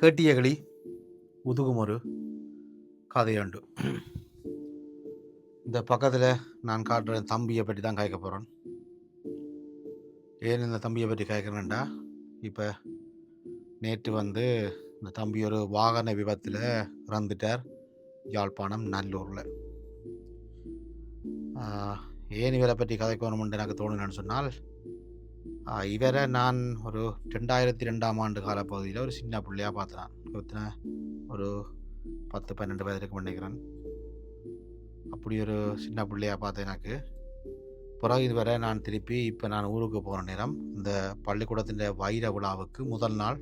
கேட்டிய கிளி உதுகும் ஒரு கதையுண்டு. இந்த பக்கத்தில் நான் காட்டுற தம்பியை பற்றி தான் கேட்க போகிறேன். ஏன் இந்த தம்பியை பற்றி கேட்குறேன்டா, இப்போ நேற்று இந்த தம்பி ஒரு வாகன விபத்தில் இறந்துட்டார் யாழ்ப்பாணம் நல்லூரில். ஏன் இவரை பற்றி கதைக்கணும்னு எனக்கு தோணுன்னு சொன்னால், இவரை நான் ஒரு 2002ஆம் ஆண்டு காலப்பகுதியில் ஒரு சின்ன பிள்ளையாக பார்த்தேன். ஒரு 10-12 வயதுக்கு நினைக்கிறேன். அப்படி ஒரு சின்ன பிள்ளையாக பார்த்தேன். எனக்கு பிறகு இதுவரை நான் திருப்பி இப்போ நான் ஊருக்கு போகிற நேரம் இந்த பள்ளிக்கூடத்தின் வைர விழாவுக்கு முதல் நாள்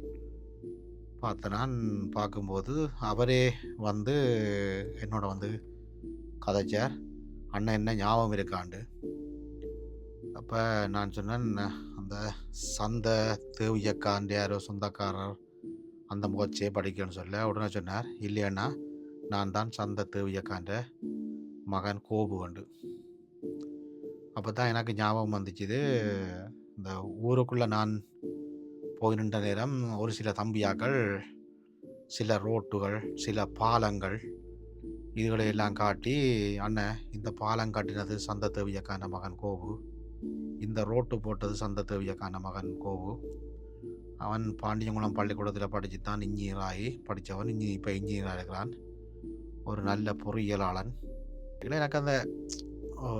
பார்த்தேன். நான் பார்க்கும்போது அவரே என்னோட கதைச்சார், அண்ணன் என்ன ஞாபகம் இருக்காண்டு. அப்போ நான் சொன்னேன், அந்த சந்த தேவியக்காண்ட யாரோ சொந்தக்காரர் அந்த முகச்சே படிக்கணும்னு சொல்ல உடனே சொன்னார், இல்லையண்ணா நான் தான் சந்த தேவியக்காண்ட மகன் கோபு கண்டு. அப்போ தான் எனக்கு ஞாபகம் வந்துச்சுது, இந்த ஊருக்குள்ளே நான் போய் நின்ற நேரம் ஒரு சில தம்பியாக்கள் சில ரோட்டுகள் சில பாலங்கள் இதுகளை எல்லாம் காட்டி, அண்ணன் இந்த பாலம் காட்டினது சந்த தேவியக்கான மகன் கோபு, இந்த ரோட்டு போட்டது சந்த தேவியக்கான மகன் கோபு, அவன் பாண்டியங்குளம் பள்ளிக்கூடத்தில் படித்து தான் இன்ஜினியர் ஆகி படித்தவன், இப்போ இன்ஜினியராக இருக்கிறான், ஒரு நல்ல பொறியியலாளன். இல்லை எனக்கு அந்த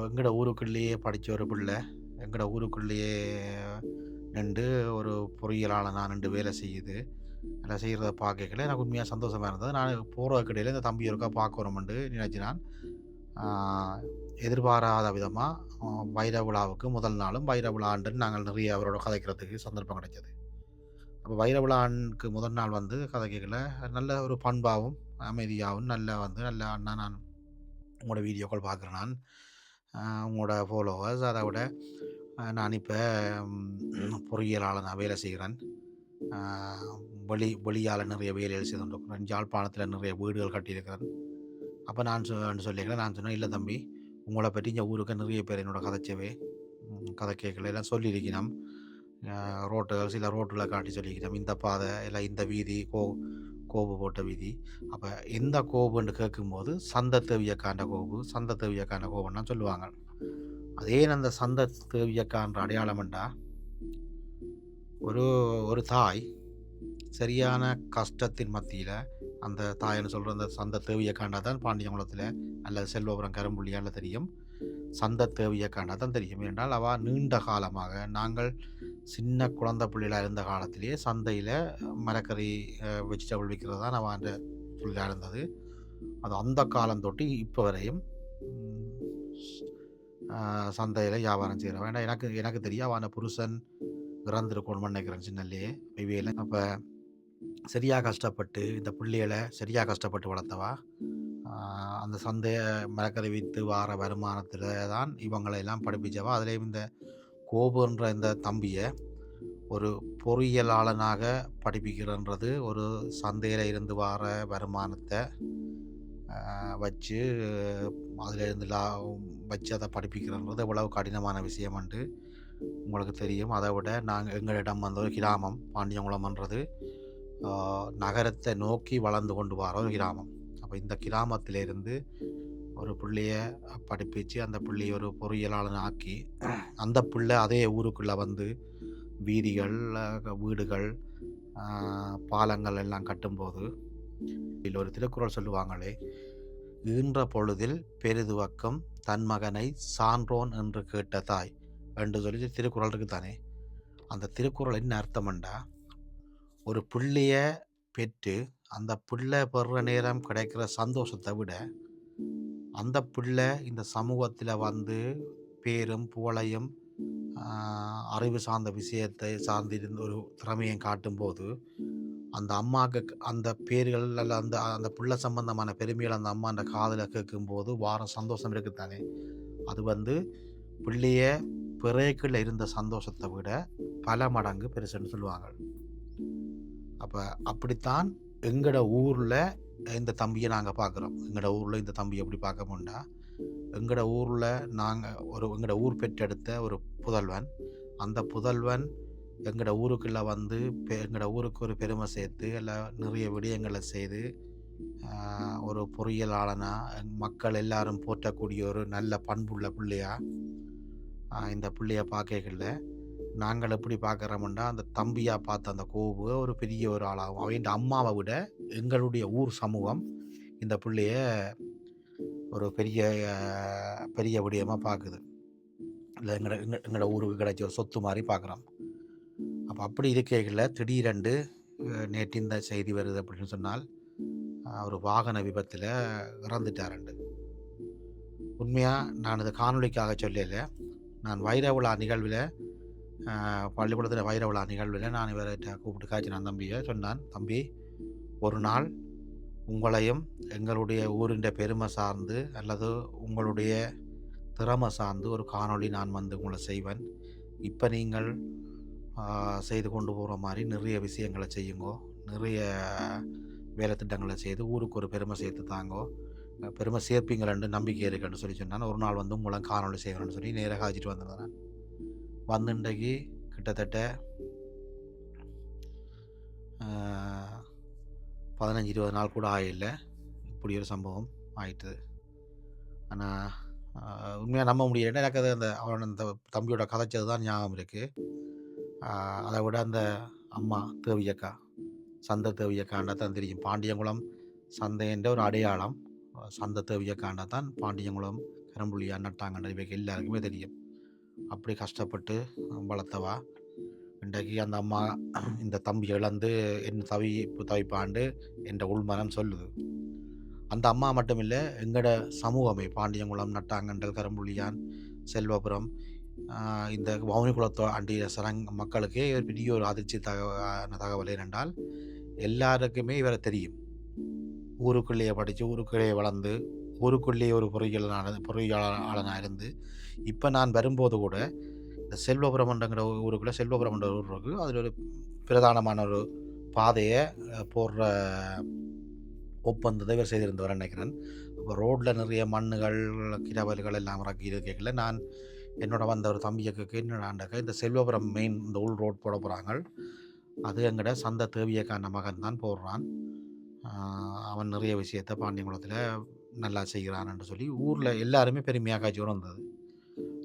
எங்களோட ஊருக்குள்ளேயே படித்த ஒரு பிள்ளை எங்களோட ஊருக்குள்ளேயே நின்று ஒரு பொறியியலாளனாக நின்று வேலை செய்கிறத பார்க்கல எனக்கு உண்மையாக சந்தோஷமாக இருந்தது. நான் போகிற கடையில் இந்த தம்பி இருக்கா பார்க்கணுமெண்டு நினச்சினான். எதிர்பாராத விதமாக வைர விழாவுக்கு முதல் நாளும் வைர விழாண்டுன்னு நாங்கள் நிறைய அவரோட கதைக்கிறதுக்கு சந்தர்ப்பம் கிடைச்சது. அப்போ வைர விழாவுக்கு முதல் நாள் கதைக்கல நல்ல ஒரு பண்பாகவும் அமைதியாகவும் நல்ல அண்ணா, நான் உங்களோட வீடியோக்கள் பார்க்குறேன், நான் உங்களோட ஃபாலோவர்ஸ், அதை விட நான் இப்போ பொறியியலாளர் நான் வேலை செய்கிறேன், வெளியால் நிறைய வேலைகள் செய்து கொண்டிருக்கிறேன், யாழ்ப்பாணத்தில் நிறைய வீடுகள் கட்டியிருக்கிறேன். அப்போ நான் சொல்லிக்கிறேன், நான் சொன்னேன், இல்லை தம்பி உங்களை பற்றி இந்த ஊருக்கு நிறைய பேர் என்னோட கதை கேட்கல எல்லாம் சொல்லியிருக்கணும், ரோட்டுகள் சில ரோட்டுகளை காட்டி சொல்லிக்கிறோம், இந்த பாதை எல்லாம் இந்த வீதி கோபு போட்ட வீதி. அப்போ எந்த கோபுன்னு கேட்கும்போது சந்த தேவியக்காண்ட கோபுன்னா சொல்லுவாங்க. அதே அந்த சந்த தேவியக்கான்ற அடையாளம்ண்டா, ஒரு தாய் சரியான கஷ்டத்தின் மத்தியில் அந்த தாயன்னு சொல்கிற அந்த சந்த தேவியக்காண்டா தான் பாண்டியங்குளத்தில் அல்லது செல்வபுரம் கரும்புள்ளியால் தெரியும், சந்த தேவியக்காண்டா தான் தெரியும். என்றால் அவள் நீண்ட காலமாக, நாங்கள் சின்ன குழந்தை பிள்ளைகளாக இருந்த காலத்திலேயே சந்தையில் மரக்கறி வெஜிடபிள் விற்கிறது தான் அவன் அந்த தொழிலாக இருந்தது. அது அந்த காலம் தொட்டு இப்போ வரையும் சந்தையில் வியாபாரம் செய்கிறவன். ஏன்னா எனக்கு தெரியும் அவன் புருஷன் இறந்துருக்கணும்னு நினைக்கிறேன் சின்னல்லையே வெவ்வேல. அப்போ சரியாக கஷ்டப்பட்டு இந்த பிள்ளைகளை சரியாக கஷ்டப்பட்டு வளர்த்தவா, அந்த சந்தைய மரக்கறி விற்று வார வருமானத்தில் தான் இவங்களையெல்லாம் படிப்பிச்சவா. அதுலேயும் இந்த கோபுன்ற இந்த தம்பியை ஒரு பொறியியலாளனாக படிப்பிக்கிறன்றது, ஒரு சந்தையில் இருந்து வார வருமானத்தை வச்சு அதில் இருந்து வச்சு அதை படிப்பிக்கிறன்றது எவ்வளவு கடினமான விஷயம் என்று உங்களுக்கு தெரியும். அதை விட நாங்கள் எங்களிடம் ஒரு கிராமம் பாண்டியங்குளம்ன்றது நகரத்தை நோக்கி வளர்ந்து கொண்டு வர ஒரு கிராமம். அப்போ இந்த கிராமத்திலிருந்து ஒரு பிள்ளைய படிப்பிச்சு அந்த பிள்ளைய ஒரு பொறியியலாளன் ஆக்கி அந்த பிள்ளை அதே ஊருக்குள்ளே வீதிகள் வீடுகள் பாலங்கள் எல்லாம் கட்டும்போது இதில் ஒரு திருக்குறள் சொல்லுவாங்களே, ஈன்ற பொழுதில் பெரிதுவக்கம் தன் மகனை சான்றோன் என்று கேட்ட தாய் என்று சொல்லி திருக்குறள் இருக்குதானே. அந்த திருக்குறள் என்ன அர்த்தம்ண்டா, ஒரு பிள்ளைய பெற்று அந்த பிள்ளை பெறுற நேரம் கிடைக்கிற சந்தோஷத்தை விட அந்த பிள்ளை இந்த சமூகத்தில் பேரும் புகழையும் அறிவு சார்ந்த விஷயத்தை சார்ந்திருந்த ஒரு திறமையும் காட்டும்போது அந்த அம்மாவுக்கு அந்த பேர்கள் அல்ல அந்த பிள்ளை சம்பந்தமான பெருமைகள் அந்த அம்மா அந்த காதில் கேட்கும்போது வார சந்தோஷம் இருக்குதானே, அது பிள்ளைய பிறகுல இருந்த சந்தோஷத்தை விட பல மடங்கு பெருசுன்னு சொல்லுவாங்க. அப்போ அப்படித்தான் எங்களோட ஊரில் இந்த தம்பியை நாங்கள் பார்க்குறோம். எங்களோட ஊரில் இந்த தம்பியை எப்படி பார்க்க முடியா, எங்களோட ஊரில் நாங்கள் எங்களோட ஊர் பெற்றெடுத்த ஒரு புதல்வன், அந்த புதல்வன் எங்களோட ஊருக்குள்ளே வந்து எங்களோட ஊருக்கு ஒரு பெருமை சேர்த்து எல்லாம் நிறைய விடயங்களை செய்து ஒரு பொறியியலாளனா மக்கள் எல்லாரும் போற்றக்கூடிய ஒரு நல்ல பண்புள்ள பிள்ளையா இந்த பிள்ளைய பார்க்கல நாங்கள் எப்படி பார்க்குறோம்னா அந்த தம்பியாக பார்த்த அந்த கோவு ஒரு பெரிய ஒரு ஆளாகும். அவன் அம்மாவை விட எங்களுடைய ஊர் சமூகம் இந்த பிள்ளைய ஒரு பெரிய பெரிய விடயமாக பார்க்குது. இல்லை எங்களோட ஊருக்கு கிடைச்ச ஒரு சொத்து மாதிரி பார்க்குறோம். அப்போ அப்படி இருக்கைகளில் திடீரென்று நேற்று இந்த செய்தி வருது அப்படின்னு சொன்னால் ஒரு வாகன விபத்தில் இறந்துட்டாருண்டு. உண்மையாக நான் இதை காணொலிக்காக சொல்லலை. நான் வைர விழா நிகழ்வில் பள்ளிக்கூடத்தில் வைர விழா நிகழ்வில் நான் இவர்கிட்ட கூப்பிட்டு காய்ச்சினான் தம்பியை. சொன்னான், தம்பி ஒரு நாள் உங்களையும் எங்களுடைய ஊரின் பெருமை சார்ந்து அல்லது உங்களுடைய திறமை சார்ந்து ஒரு காணொளி நான் வந்து உங்களை செய்வேன். இப்போ நீங்கள் செய்து கொண்டு போகிற மாதிரி நிறைய விஷயங்களை செய்யுங்கோ, நிறைய வேலை திட்டங்களை செய்து ஊருக்கு ஒரு பெருமை சேர்த்து தாங்கோ, பெருமை சேர்ப்பீங்களன்னு நம்பிக்கை இருக்குன்னு சொல்லி சொன்னான். ஒரு நாள் வந்து உங்களை காணொளி செய்வேன்னு சொல்லி நேராக காய்ச்சிட்டு வந்திருந்தேன். வந்து இன்றைக்கு கிட்டத்தட்ட 15-20 நாள் கூட ஆகலை இப்படி ஒரு சம்பவம் ஆயிட்டுது. ஆனால் உண்மையாக நம்ப முடியல. எனக்கு அது அந்த தம்பியோட கதைச்சது தான் ஞாபகம் இருக்குது. அதை விட அந்த அம்மா தேவியக்கா, சந்தை தேவியக்காண்டா தான் தெரியும். பாண்டியங்குளம் சந்தைன்ற ஒரு அடையாளம் சந்தை தேவியக்காண்டா தான் பாண்டியங்குளம் கரம்புள்ளியா நட்டாங்கன்ற இவைக்கு எல்லாருக்குமே தெரியும். அப்படி கஷ்டப்பட்டு வளர்த்தவா இன்றைக்கு அந்த அம்மா இந்த தம்பி இழந்து என்ன தவிப்பாண்டு என்ற உள்மனம் சொல்லுது. அந்த அம்மா மட்டும் இல்லை, எங்களோட சமூகமே பாண்டியங்குளம் நட்டாங்கண்டல் கரம்புள்ளியான் செல்வபுரம் இந்த வவுனிக்குளத்தோ அண்டிய மக்களுக்கே பெரிய ஒரு அதிர்ச்சி தகவல் என்னென்றால் எல்லாருக்குமே இவரை தெரியும். ஊருக்குள்ளேயே படித்து ஊருக்குள்ளேயே வளர்ந்து ஊருக்குள்ளேயே ஒரு பொறியியலாளனாக இருந்து இப்போ நான் வரும்போது கூட இந்த செல்வபுரம்ங்கிற ஊருக்குள்ளே செல்வபுரம்ன்ற ஊர் இருக்குது. அதில் ஒரு பிரதானமான ஒரு பாதையை போடுற ஒப்பந்தத்தை இவர் செய்திருந்தவர் நினைக்கிறேன். அப்போ ரோட்டில் நிறைய மண்ணுகள் கிரவல்கள் எல்லாம் இறக்கி இருக்கல நான் என்னோட வந்த ஒரு தம்பியக்கு என்னடாண்டக்க இந்த செல்வபுரம் மெயின் இந்த உள் ரோட் போட போகிறாங்க. அது எங்கட சந்தை தேவியக்கான மகன் தான் போடுறான். அவன் நிறைய விஷயத்தை பாண்டியங்குளத்தில் நல்லா செய்கிறான்னு சொல்லி ஊரில் எல்லாருமே பெருமையாக காய்ச்சி வந்தது.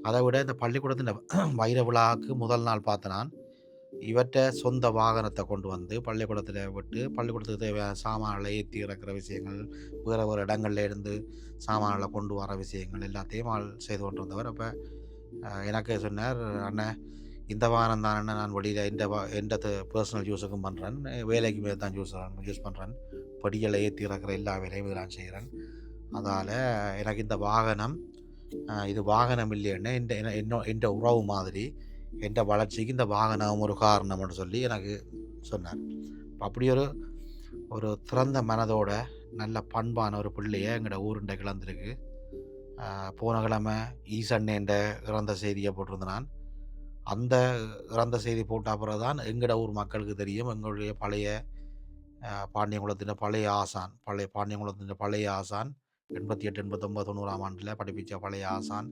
அதை விட இந்த பள்ளிக்கூடத்தின் வைர விழாவுக்கு முதல் நாள் பார்த்த நான் இவற்றை சொந்த வாகனத்தை கொண்டு வந்து பள்ளிக்கூடத்தில் விட்டு பள்ளிக்கூடத்துக்கு தேவையான சாமான்களை ஏற்றி இறக்குற விஷயங்கள், வேறு வேறு இடங்கள்ல இருந்து சாமான்களை கொண்டு வர விஷயங்கள் எல்லாத்தையும் செய்து கொண்டு வந்தவர். அப்போ எனக்கு சொன்னார், அண்ணன் இந்த வாகனம் தான் அண்ணன் நான் வெளியில் எந்த பர்சனல் யூஸுக்கும் பண்ணுறேன், வேலைக்கு மேலே தான் யூஸ் பண்ணுறேன், படிகளை ஏற்றி இறக்குற எல்லா வேலையும் நான் செய்கிறேன். அதால் எனக்கு இந்த வாகனம் இது வாகனம் இல்லைன்னு எந்த உறவு மாதிரி எந்த வளர்ச்சிக்கு இந்த வாகனம் ஒரு காரணம்னு சொல்லி எனக்கு சொன்னார். அப்படி ஒரு திறந்த மனதோட நல்ல பண்பான ஒரு பிள்ளையை எங்களோட ஊருண்டை கிளந்திருக்கு. போன கிழமை ஈசண்ணேன்ற இறந்த செய்தியை போட்டிருந்தேன். அந்த இறந்த செய்தி போட்ட அப்புறம் தான் எங்களோட ஊர் மக்களுக்கு தெரியும் எங்களுடைய பழைய பாண்டியங்குளத்தின் பழைய ஆசான், பாண்டியங்குளத்தின் பழைய ஆசான் 88, 89, 90ஆம் ஆண்டில் படிப்பித்த பழைய ஆசான்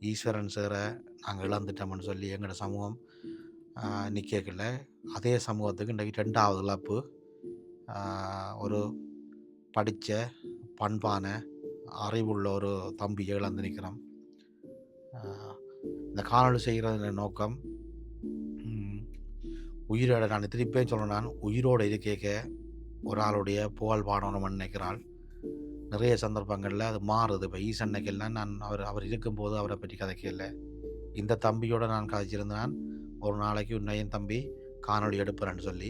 ஈஸ்வரன் சேரை நாங்கள் இழந்துட்டோம்னு சொல்லி எங்களோட சமூகம் நிற்கல. அதே சமூகத்துக்கு இன்றைக்கு 2வது இழப்பு. ஒரு படித்த பண்பான அறிவுள்ள ஒரு தம்பி இழந்து நிற்கிறோம். இந்த காணொலி செய்கிற நோக்கம் உயிரோட நான் திருப்பியும் சொல்கிறேன், நான் உயிரோடு இருக்க ஒரு ஆளுடைய புகழ் பாடணும்னு நினைக்கிறாள். நிறைய சந்தர்ப்பங்களில் அது மாறுது. இப்போ ஈசன்னைக்கெல்லாம் நான் அவர் இருக்கும்போது அவரை பற்றி கதைக்கல. இந்த தம்பியோட நான் கதைச்சிருந்தேன், ஒரு நாளைக்கு உன்னையும் தம்பி காணொலி எடுப்பேன்னு சொல்லி.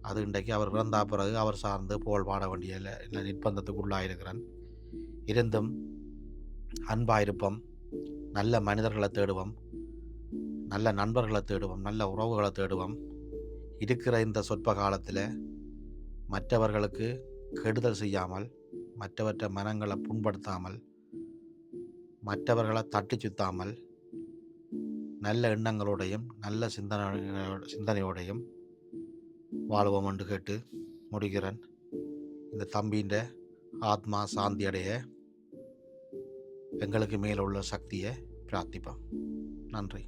அது இன்றைக்கு அவர் பிறந்தா பிறகு அவர் சார்ந்து புகழ் பாட வேண்டிய நிர்பந்தத்துக்கு உள்ளாயிருக்கிறேன். இருந்தும் அன்பாயிருப்போம், நல்ல மனிதர்களை தேடுவோம், நல்ல நண்பர்களை தேடுவோம், நல்ல உறவுகளை தேடுவோம். இருக்கிற இந்த சொற்ப காலத்தில் மற்றவர்களுக்கு கெடுதல் செய்யாமல், மற்றவற்ற மனங்களை புண்படுத்தாமல், மற்றவர்களை தட்டி சுத்தாமல், நல்ல எண்ணங்களோடையும் நல்ல சிந்தனையோடையும் வாழ்வோம் என்று கேட்டு முடிக்கிறேன். இந்த தம்பியின் ஆத்மா சாந்தி அடைய எங்களுக்கு மேலுள்ள சக்தியை பிரார்த்திப்போம். நன்றி.